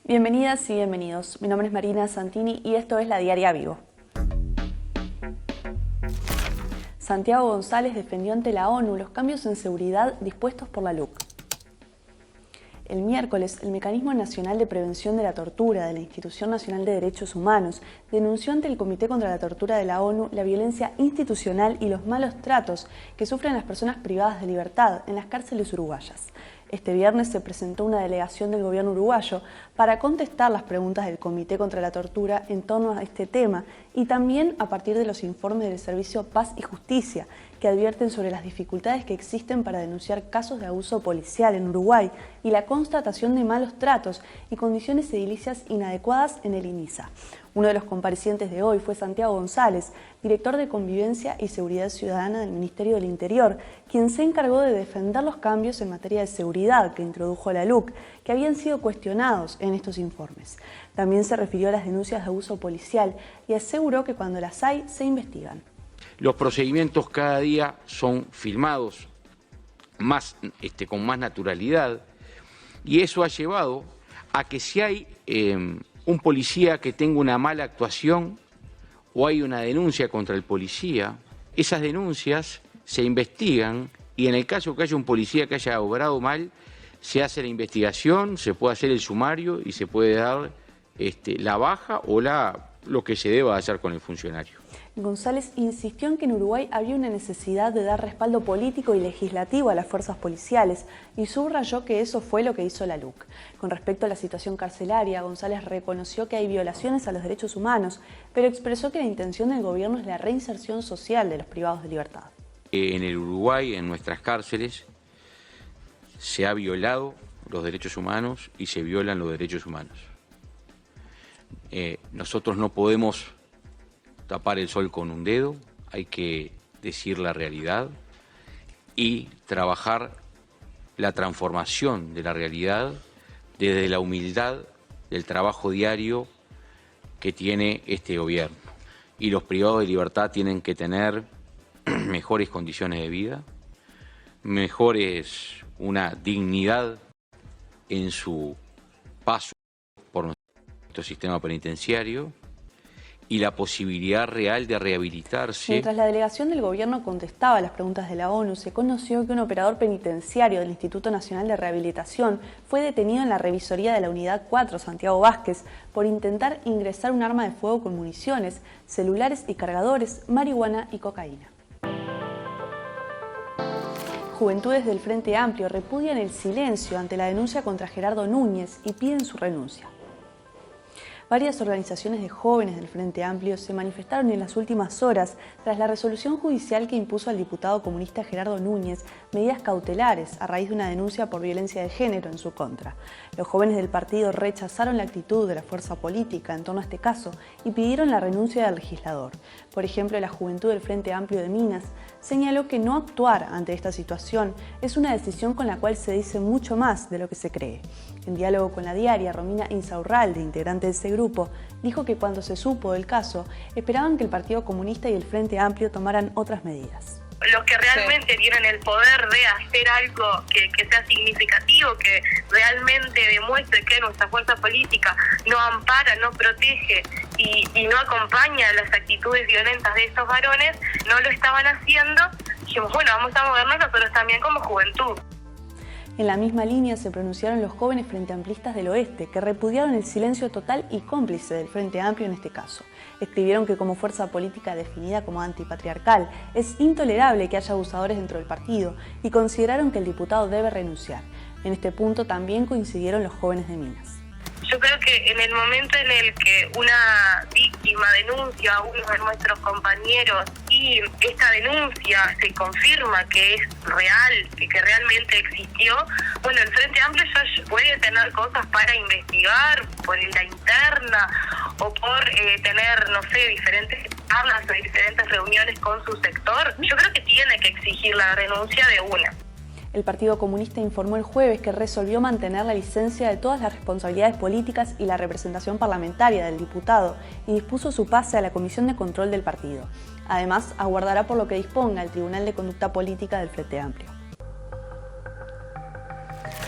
Bienvenidas y bienvenidos. Mi nombre es Marina Santini y esto es La Diaria Vivo. Santiago González defendió ante la ONU los cambios en seguridad dispuestos por la LUC. El miércoles, el Mecanismo Nacional de Prevención de la Tortura de la Institución Nacional de Derechos Humanos denunció ante el Comité contra la Tortura de la ONU la violencia institucional y los malos tratos que sufren las personas privadas de libertad en las cárceles uruguayas. Este viernes se presentó una delegación del gobierno uruguayo para contestar las preguntas del Comité contra la Tortura en torno a este tema y también a partir de los informes del Servicio Paz y Justicia, que advierten sobre las dificultades que existen para denunciar casos de abuso policial en Uruguay y la constatación de malos tratos y condiciones edilicias inadecuadas en el INISA. Uno de los comparecientes de hoy fue Santiago González, director de Convivencia y Seguridad Ciudadana del Ministerio del Interior, quien se encargó de defender los cambios en materia de seguridad que introdujo la LUC, que habían sido cuestionados en estos informes. También se refirió a las denuncias de abuso policial y aseguró que cuando las hay, se investigan. Los procedimientos cada día son filmados con más naturalidad y eso ha llevado a que si hay un policía que tenga una mala actuación o hay una denuncia contra el policía, esas denuncias se investigan y en el caso que haya un policía que haya obrado mal, se hace la investigación, se puede hacer el sumario y se puede dar la baja o lo que se deba hacer con el funcionario. González insistió en que en Uruguay había una necesidad de dar respaldo político y legislativo a las fuerzas policiales y subrayó que eso fue lo que hizo la LUC. Con respecto a la situación carcelaria, González reconoció que hay violaciones a los derechos humanos, pero expresó que la intención del gobierno es la reinserción social de los privados de libertad. En el Uruguay, en nuestras cárceles, se ha violado los derechos humanos y se violan los derechos humanos. Nosotros no podemos tapar el sol con un dedo, hay que decir la realidad y trabajar la transformación de la realidad desde la humildad del trabajo diario que tiene este gobierno. Y los privados de libertad tienen que tener mejores condiciones de vida, una dignidad en su paso por nuestro sistema penitenciario y la posibilidad real de rehabilitarse. Mientras la delegación del gobierno contestaba las preguntas de la ONU, se conoció que un operador penitenciario del Instituto Nacional de Rehabilitación fue detenido en la revisoría de la Unidad 4, Santiago Vázquez, por intentar ingresar un arma de fuego con municiones, celulares y cargadores, marihuana y cocaína. Juventudes del Frente Amplio repudian el silencio ante la denuncia contra Gerardo Núñez y piden su renuncia. Varias organizaciones de jóvenes del Frente Amplio se manifestaron en las últimas horas tras la resolución judicial que impuso al diputado comunista Gerardo Núñez medidas cautelares a raíz de una denuncia por violencia de género en su contra. Los jóvenes del partido rechazaron la actitud de la fuerza política en torno a este caso y pidieron la renuncia del legislador. Por ejemplo, la Juventud del Frente Amplio de Minas señaló que no actuar ante esta situación es una decisión con la cual se dice mucho más de lo que se cree. En diálogo con La Diaria, Romina Insaurralde, integrante de ese grupo, dijo que cuando se supo del caso, esperaban que el Partido Comunista y el Frente Amplio tomaran otras medidas. Los que realmente tienen el poder de hacer algo que sea significativo, que realmente demuestre que nuestra fuerza política no ampara, no protege y no acompaña las actitudes violentas de estos varones, no lo estaban haciendo. Dijimos, bueno, vamos a movernos nosotros también como juventud. En la misma línea se pronunciaron los jóvenes frenteamplistas del oeste, que repudiaron el silencio total y cómplice del Frente Amplio en este caso. Escribieron que como fuerza política definida como antipatriarcal, es intolerable que haya abusadores dentro del partido y consideraron que el diputado debe renunciar. En este punto también coincidieron los jóvenes de Minas. Yo creo que en el momento en el que una víctima denuncia a uno de nuestros compañeros y esta denuncia se confirma que es real, que realmente existió, bueno, el Frente Amplio ya puede tener cosas para investigar por la interna o por tener, no sé, diferentes charlas o diferentes reuniones con su sector. Yo creo que tiene que exigir la renuncia de una. El Partido Comunista informó el jueves que resolvió mantener la licencia de todas las responsabilidades políticas y la representación parlamentaria del diputado y dispuso su pase a la Comisión de Control del partido. Además, aguardará por lo que disponga el Tribunal de Conducta Política del Frente Amplio.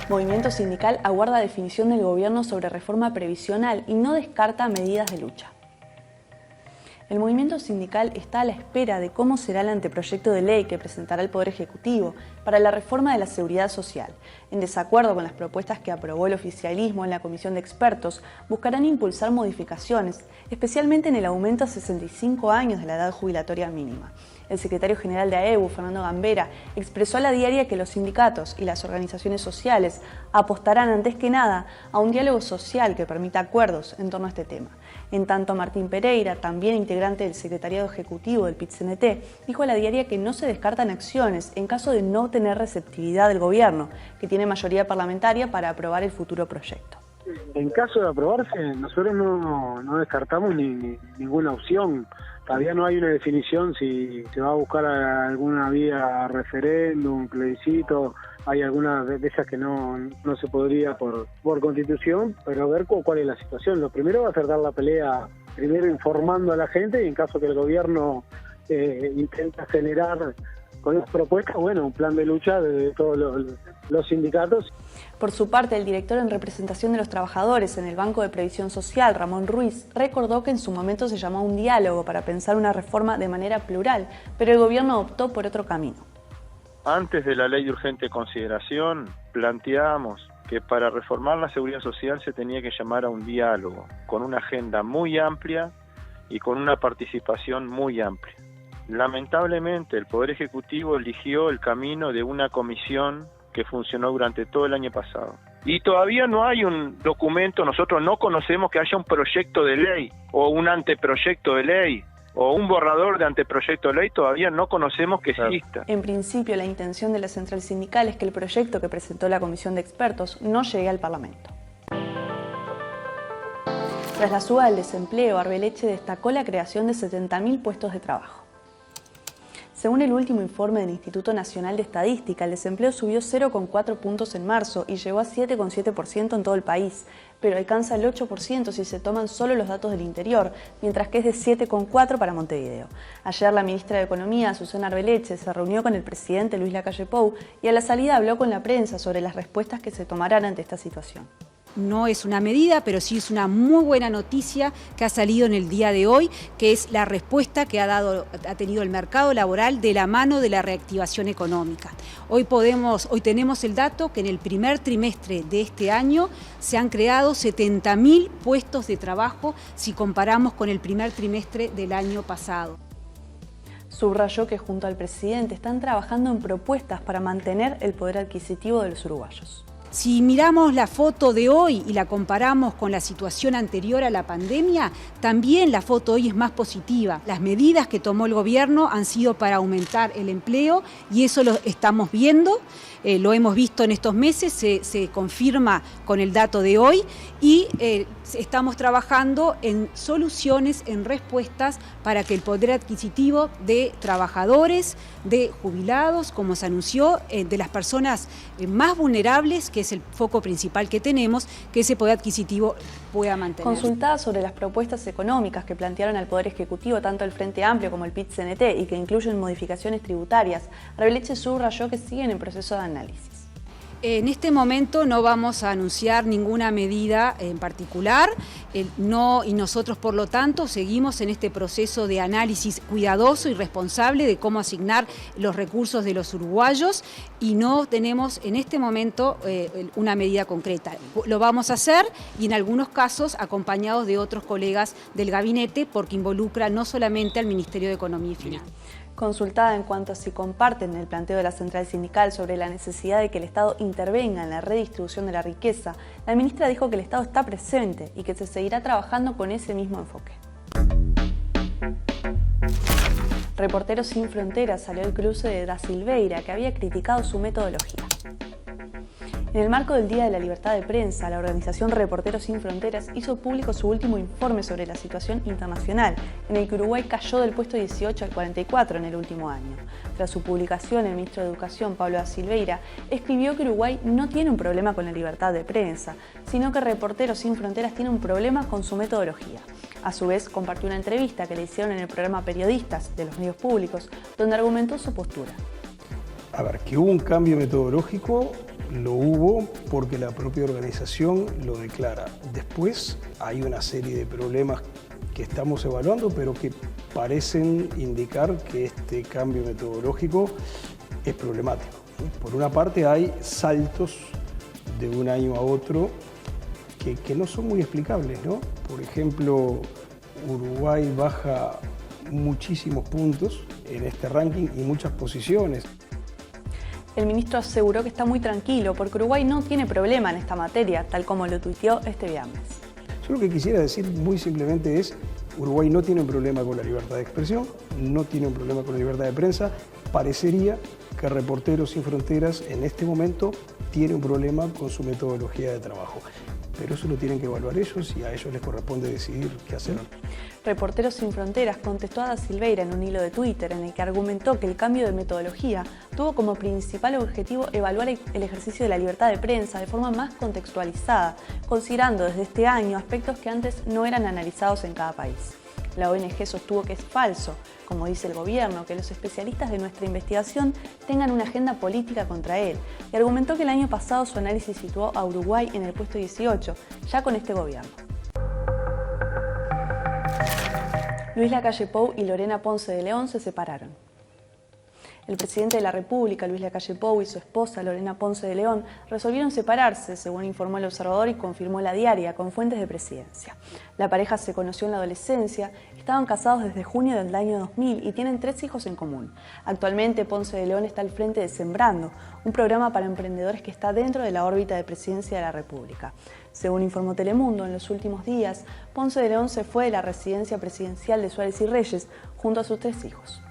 Movimiento sindical aguarda definición del gobierno sobre reforma previsional y no descarta medidas de lucha. El movimiento sindical está a la espera de cómo será el anteproyecto de ley que presentará el Poder Ejecutivo para la reforma de la seguridad social. En desacuerdo con las propuestas que aprobó el oficialismo en la comisión de expertos, buscarán impulsar modificaciones, especialmente en el aumento a 65 años de la edad jubilatoria mínima. El secretario general de AEBU, Fernando Gambera, expresó a La Diaria que los sindicatos y las organizaciones sociales apostarán antes que nada a un diálogo social que permita acuerdos en torno a este tema. En tanto, Martín Pereira, también integrante del secretariado ejecutivo del PIT-CNT, dijo a La Diaria que no se descartan acciones en caso de no tener receptividad del gobierno, que tiene mayoría parlamentaria para aprobar el futuro proyecto. En caso de aprobarse, nosotros no descartamos ninguna opción. Todavía no hay una definición si se va a buscar alguna vía referéndum, plebiscito. Hay algunas de esas que no se podría por constitución, pero ver cuál es la situación. Lo primero va a ser dar la pelea, primero informando a la gente, y en caso que el gobierno intente acelerar con las propuestas, bueno, un plan de lucha de todos los sindicatos. Por su parte, el director en representación de los trabajadores en el Banco de Previsión Social, Ramón Ruiz, recordó que en su momento se llamó a un diálogo para pensar una reforma de manera plural, pero el gobierno optó por otro camino. Antes de la ley de urgente consideración, planteamos que para reformar la seguridad social se tenía que llamar a un diálogo, con una agenda muy amplia y con una participación muy amplia. Lamentablemente, el Poder Ejecutivo eligió el camino de una comisión que funcionó durante todo el año pasado. Y todavía no hay un documento, nosotros no conocemos que haya un proyecto de ley, o un anteproyecto de ley, o un borrador de anteproyecto de ley, todavía no conocemos que exista. En principio, la intención de la central sindical es que el proyecto que presentó la comisión de expertos no llegue al Parlamento. Tras la suba del desempleo, Arbeleche destacó la creación de 70.000 puestos de trabajo. Según el último informe del Instituto Nacional de Estadística, el desempleo subió 0,4 puntos en marzo y llegó a 7,7% en todo el país, pero alcanza el 8% si se toman solo los datos del interior, mientras que es de 7,4% para Montevideo. Ayer la ministra de Economía, Susana Arbeleche, se reunió con el presidente Luis Lacalle Pou y a la salida habló con la prensa sobre las respuestas que se tomarán ante esta situación. No es una medida, pero sí es una muy buena noticia que ha salido en el día de hoy, que es la respuesta que ha tenido el mercado laboral de la mano de la reactivación económica. Hoy tenemos el dato que en el primer trimestre de este año se han creado 70.000 puestos de trabajo si comparamos con el primer trimestre del año pasado. Subrayó que junto al presidente están trabajando en propuestas para mantener el poder adquisitivo de los uruguayos. Si miramos la foto de hoy y la comparamos con la situación anterior a la pandemia, también la foto hoy es más positiva. Las medidas que tomó el gobierno han sido para aumentar el empleo y eso lo estamos viendo, lo hemos visto en estos meses, se confirma con el dato de hoy y estamos trabajando en soluciones, en respuestas para que el poder adquisitivo de trabajadores, de jubilados, como se anunció, de las personas más vulnerables, que es el foco principal que tenemos, que ese poder adquisitivo pueda mantener. Consultada sobre las propuestas económicas que plantearon al Poder Ejecutivo tanto el Frente Amplio como el PIT-CNT y que incluyen modificaciones tributarias, Arbeleche subrayó que siguen en proceso de análisis. En este momento no vamos a anunciar ninguna medida en particular, y nosotros por lo tanto seguimos en este proceso de análisis cuidadoso y responsable de cómo asignar los recursos de los uruguayos y no tenemos en este momento una medida concreta. Lo vamos a hacer y en algunos casos acompañados de otros colegas del gabinete porque involucra no solamente al Ministerio de Economía y Finanzas. Consultada en cuanto a si comparten el planteo de la central sindical sobre la necesidad de que el Estado intervenga en la redistribución de la riqueza, la ministra dijo que el Estado está presente y que se seguirá trabajando con ese mismo enfoque. Reporteros Sin Fronteras salió al cruce de Da Silveira, que había criticado su metodología. En el marco del Día de la Libertad de Prensa, la organización Reporteros Sin Fronteras hizo público su último informe sobre la situación internacional, en el que Uruguay cayó del puesto 18 al 44 en el último año. Tras su publicación, el ministro de Educación, Pablo Da Silveira, escribió que Uruguay no tiene un problema con la libertad de prensa, sino que Reporteros Sin Fronteras tiene un problema con su metodología. A su vez, compartió una entrevista que le hicieron en el programa Periodistas de los medios públicos, donde argumentó su postura. A ver, que hubo un cambio metodológico, lo hubo porque la propia organización lo declara. Después hay una serie de problemas que estamos evaluando, pero que parecen indicar que este cambio metodológico es problemático. Por una parte hay saltos de un año a otro que no son muy explicables, ¿no? Por ejemplo, Uruguay baja muchísimos puntos en este ranking y muchas posiciones. El ministro aseguró que está muy tranquilo porque Uruguay no tiene problema en esta materia, tal como lo tuiteó este viernes. Yo lo que quisiera decir muy simplemente es: Uruguay no tiene un problema con la libertad de expresión, no tiene un problema con la libertad de prensa. Parecería que Reporteros Sin Fronteras en este momento tiene un problema con su metodología de trabajo. Pero eso lo tienen que evaluar ellos y a ellos les corresponde decidir qué hacer. Reporteros Sin Fronteras contestó a Da Silveira en un hilo de Twitter en el que argumentó que el cambio de metodología tuvo como principal objetivo evaluar el ejercicio de la libertad de prensa de forma más contextualizada, considerando desde este año aspectos que antes no eran analizados en cada país. La ONG sostuvo que es falso, como dice el gobierno, que los especialistas de nuestra investigación tengan una agenda política contra él, y argumentó que el año pasado su análisis situó a Uruguay en el puesto 18, ya con este gobierno. Luis Lacalle Pou y Lorena Ponce de León se separaron. El presidente de la República, Luis Lacalle Pou, y su esposa, Lorena Ponce de León, resolvieron separarse, según informó El Observador y confirmó La Diaria, con fuentes de presidencia. La pareja se conoció en la adolescencia, estaban casados desde junio del año 2000 y tienen 3 hijos en común. Actualmente, Ponce de León está al frente de Sembrando, un programa para emprendedores que está dentro de la órbita de presidencia de la República. Según informó Telemundo, en los últimos días, Ponce de León se fue de la residencia presidencial de Suárez y Reyes junto a sus 3 hijos.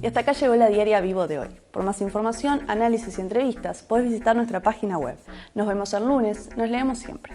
Y hasta acá llegó La Diaria Vivo de hoy. Por más información, análisis y entrevistas, podés visitar nuestra página web. Nos vemos el lunes, nos leemos siempre.